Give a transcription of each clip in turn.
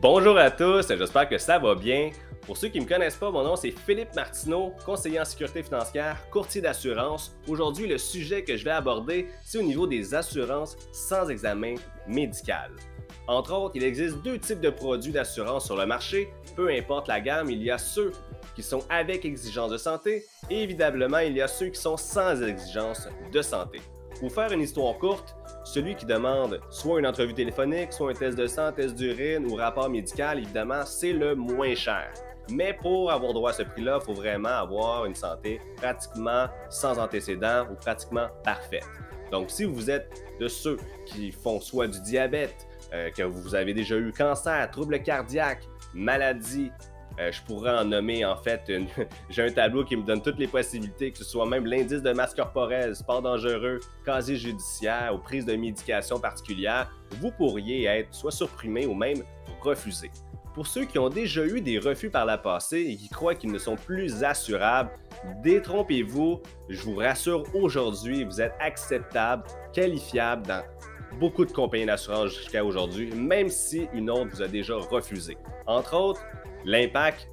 Bonjour à tous, j'espère que ça va bien. Pour ceux qui ne me connaissent pas, mon nom c'est Philippe Martineau, conseiller en sécurité financière, courtier d'assurance. Aujourd'hui, le sujet que je vais aborder, c'est au niveau des assurances sans examen médical. Entre autres, il existe deux types de produits d'assurance sur le marché. Peu importe la gamme, il y a ceux qui sont avec exigence de santé et évidemment, il y a ceux qui sont sans exigence de santé. Pour faire une histoire courte, celui qui demande soit une entrevue téléphonique, soit un test de sang, test d'urine ou rapport médical, évidemment, c'est le moins cher. Mais pour avoir droit à ce prix-là, il faut vraiment avoir une santé pratiquement sans antécédents ou pratiquement parfaite. Donc, si vous êtes de ceux qui font soit du diabète, que vous avez déjà eu cancer, troubles cardiaques, maladies, je pourrais en nommer en fait, j'ai un tableau qui me donne toutes les possibilités, que ce soit même l'indice de masse corporelle, sport dangereux, casier judiciaire ou prise de médication particulière, vous pourriez être soit supprimé ou même refusé. Pour ceux qui ont déjà eu des refus par la passée et qui croient qu'ils ne sont plus assurables, détrompez-vous, je vous rassure aujourd'hui, vous êtes acceptable, qualifiable dans beaucoup de compagnies d'assurance jusqu'à aujourd'hui, même si une autre vous a déjà refusé. Entre autres, l'impact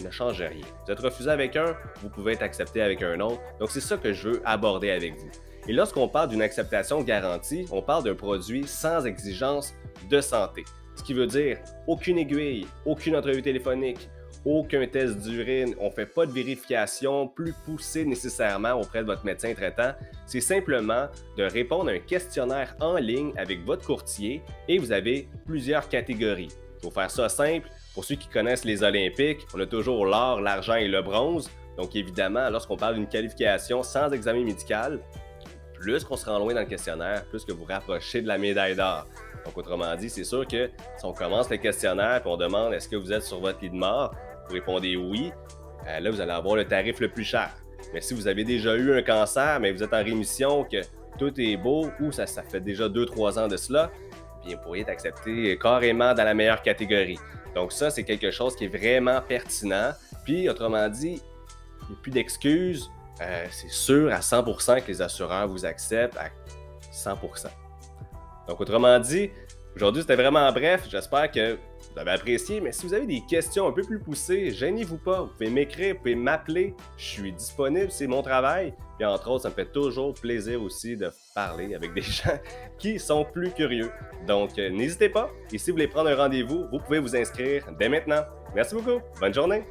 ne change rien. Vous êtes refusé avec un, vous pouvez être accepté avec un autre. Donc, c'est ça que je veux aborder avec vous. Et lorsqu'on parle d'une acceptation garantie, on parle d'un produit sans exigence de santé. Ce qui veut dire aucune aiguille, aucune entrevue téléphonique, aucun test d'urine, on ne fait pas de vérification plus poussée nécessairement auprès de votre médecin traitant. C'est simplement de répondre à un questionnaire en ligne avec votre courtier et vous avez plusieurs catégories. Pour faire ça simple, pour ceux qui connaissent les Olympiques, on a toujours l'or, l'argent et le bronze. Donc évidemment, lorsqu'on parle d'une qualification sans examen médical, plus qu'on se rend loin dans le questionnaire, plus que vous rapprochez de la médaille d'or. Donc autrement dit, c'est sûr que si on commence le questionnaire et on demande est-ce que vous êtes sur votre lit de mort, vous répondez oui, là vous allez avoir le tarif le plus cher. Mais si vous avez déjà eu un cancer, mais vous êtes en rémission, que tout est beau, ou ça fait déjà 2-3 ans de cela, bien vous pourriez être accepté carrément dans la meilleure catégorie. Donc ça, c'est quelque chose qui est vraiment pertinent. Puis autrement dit, il n'y a plus d'excuses. C'est sûr à 100% que les assureurs vous acceptent à 100%. Donc autrement dit, aujourd'hui c'était vraiment bref, j'espère que vous avez apprécié, mais si vous avez des questions un peu plus poussées, gênez-vous pas, vous pouvez m'écrire, vous pouvez m'appeler, je suis disponible, c'est mon travail. Puis entre autres, ça me fait toujours plaisir aussi de parler avec des gens qui sont plus curieux. Donc n'hésitez pas, et si vous voulez prendre un rendez-vous, vous pouvez vous inscrire dès maintenant. Merci beaucoup, bonne journée!